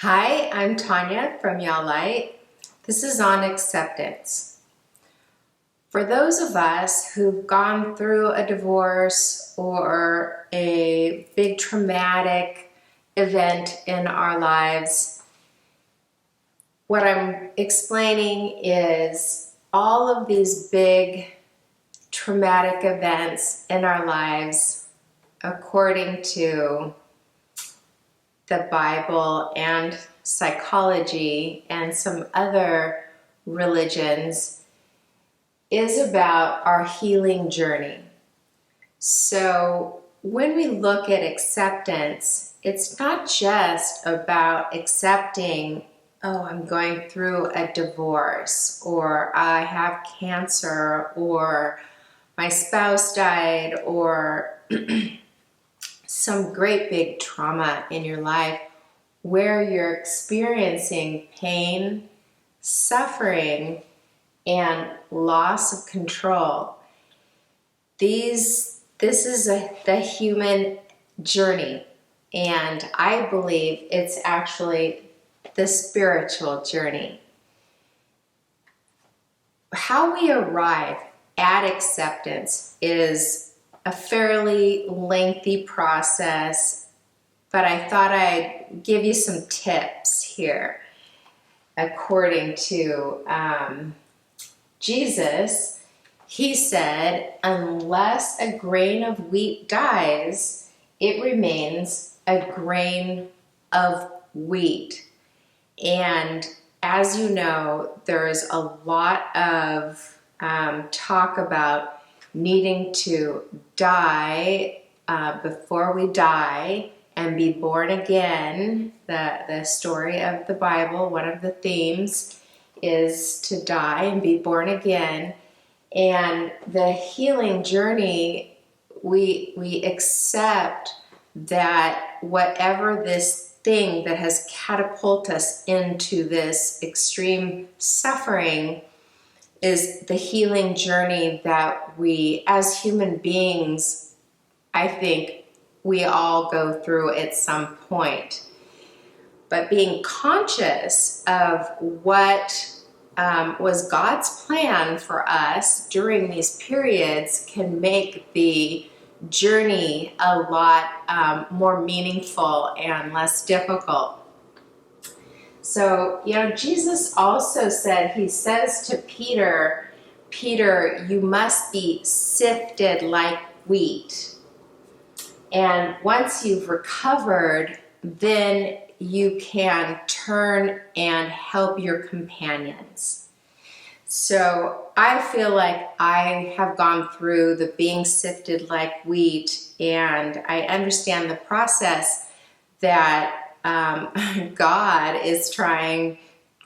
Hi, I'm Tonyah from YahLight. This is on acceptance. For those of us who've gone through a divorce or a big traumatic event in our lives, what I'm explaining is all of these big traumatic events in our lives, according to the Bible and psychology and some other religions, is about our healing journey. So when we look at acceptance, it's not just about accepting, oh, I'm going through a divorce, or I have cancer, or my spouse died, or some great big trauma in your life where you're experiencing pain, suffering, and loss of control. This is the human journey, and I believe it's actually the spiritual journey. How we arrive at acceptance is a fairly lengthy process, but I thought I'd give you some tips here. According to Jesus, he said, unless a grain of wheat dies, it remains a grain of wheat. And as you know, there's a lot of talk about needing to die before we die and be born again. The story of the Bible, one of the themes is to die and be born again. And the healing journey, we accept that whatever this thing that has catapulted us into this extreme suffering is the healing journey that we, as human beings, I think we all go through at some point. But being conscious of what was God's plan for us during these periods can make the journey a lot more meaningful and less difficult. So, Jesus also said, he says to Peter, you must be sifted like wheat. And once you've recovered, then you can turn and help your companions. So I feel like I have gone through the being sifted like wheat, and I understand the process that God is trying,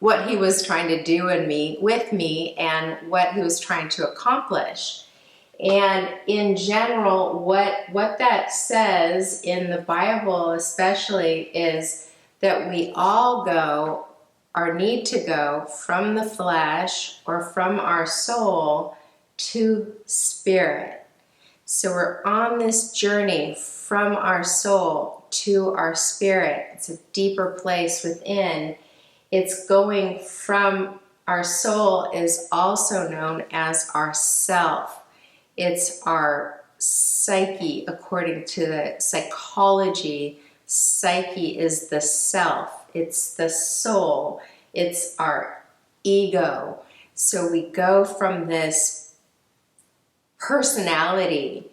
what he was trying to do with me, and what he was trying to accomplish. And in general, what that says in the Bible especially is that we all go, or need to go, from the flesh or from our soul to spirit. So we're on this journey from our soul to our spirit. It's a deeper place within. It's going from our soul is also known as our self. It's our psyche. According to the psychology, psyche is the self. It's the soul. It's our ego. So we go from this personality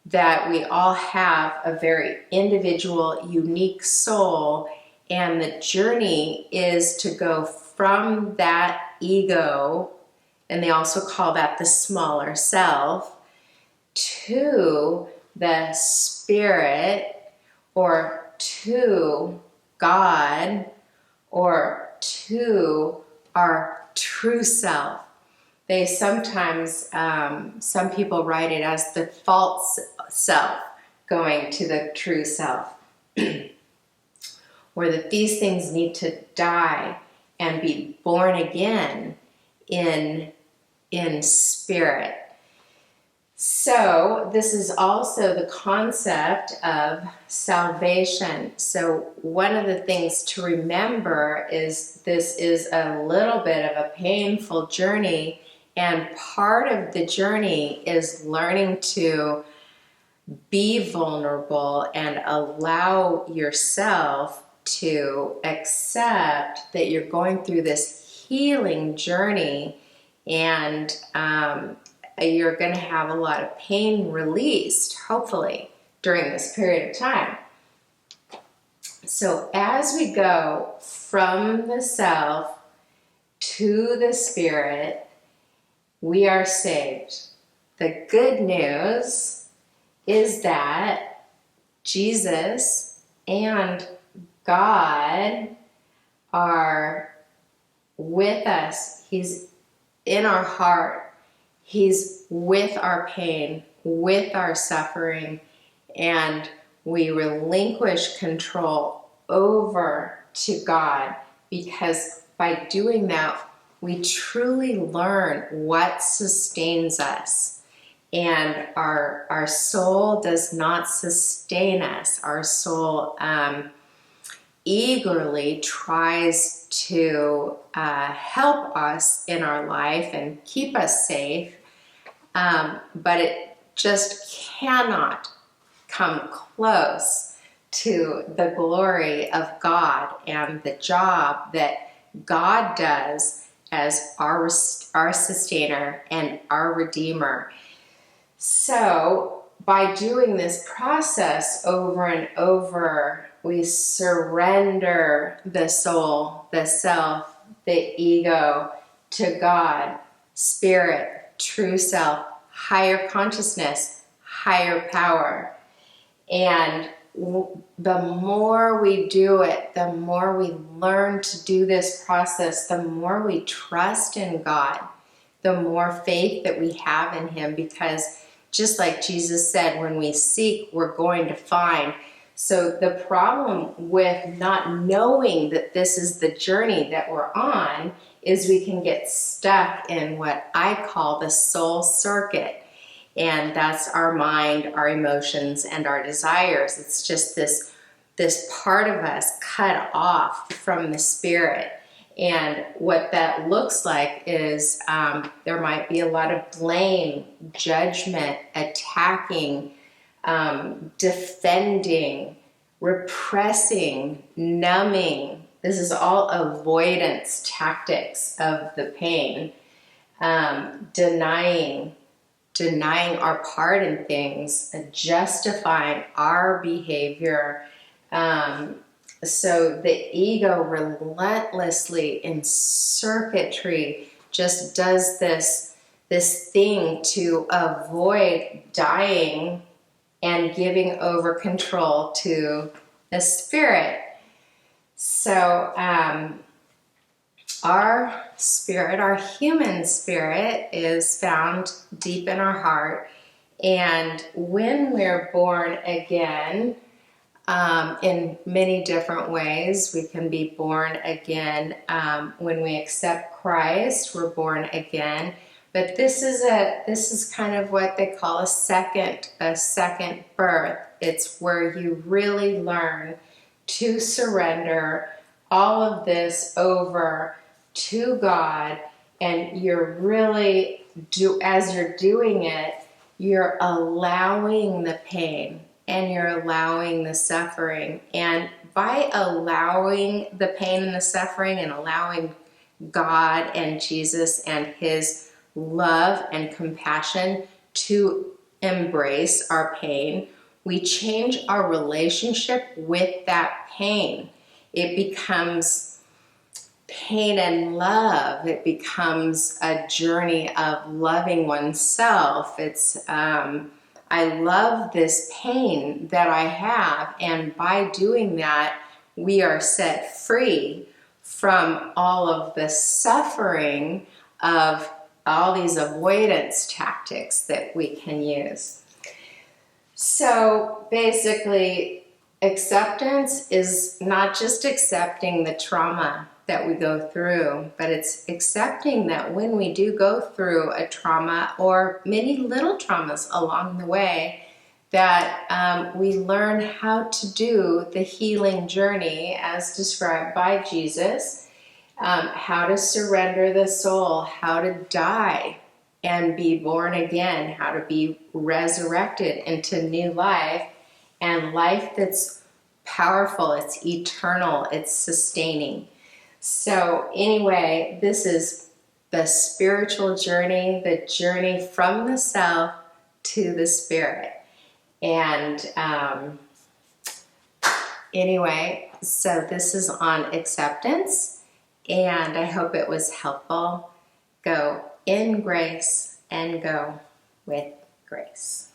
that we all have, a very individual, unique soul, and the journey is to go from that ego, and they also call that the smaller self, to the spirit, or to God, or to our true self. They sometimes, some people write it as the false self going to the true self. Or that these things need to die and be born again in spirit. So this is also the concept of salvation. So one of the things to remember is this is a little bit of a painful journey, and part of the journey is learning to be vulnerable and allow yourself to accept that you're going through this healing journey, and you're going to have a lot of pain released, hopefully, during this period of time. So as we go from the self to the spirit, we are saved. The good news is that Jesus and God are with us. He's in our heart. He's with our pain, with our suffering, and we relinquish control over to God, because by doing that, we truly learn what sustains us. And our soul does not sustain us. Our soul eagerly tries to help us in our life and keep us safe, but it just cannot come close to the glory of God and the job that God does as our sustainer and our redeemer. So by doing this process over and over, we surrender the soul, the self, the ego to God, spirit, true self, higher consciousness, higher power. And the more we do it, the more we learn to do this process, the more we trust in God, the more faith that we have in Him, because just like Jesus said, when we seek, we're going to find. So the problem with not knowing that this is the journey that we're on is we can get stuck in what I call the soul circuit. And that's our mind, our emotions, and our desires. It's just this part of us cut off from the spirit. And what that looks like is there might be a lot of blame, judgment, attacking, defending, repressing, numbing. This is all avoidance tactics of the pain. Denying our part in things, justifying our behavior. So the ego relentlessly in circuitry just does this thing to avoid dying and giving over control to the spirit. So our spirit, our human spirit, is found deep in our heart. And when we're born again, in many different ways, we can be born again. When we accept Christ, we're born again. But this is kind of what they call a second birth. It's where you really learn to surrender all of this over to God, and you're really as you're doing it, you're allowing the pain and you're allowing the suffering. And by allowing the pain and the suffering and allowing God and Jesus and His love and compassion to embrace our pain, we change our relationship with that pain. It becomes pain and love. It becomes a journey of loving oneself. It's I love this pain that I have, and by doing that, we are set free from all of the suffering of all these avoidance tactics that we can use. So basically, Acceptance is not just accepting the trauma that we go through, but it's accepting that when we do go through a trauma or many little traumas along the way, that we learn how to do the healing journey as described by Jesus, how to surrender the soul, how to die and be born again, how to be resurrected into new life, and life that's powerful, it's eternal, it's sustaining. So anyway, this is the spiritual journey, the journey from the self to the spirit. And anyway, so this is on acceptance, and I hope it was helpful. Go in grace and go with grace.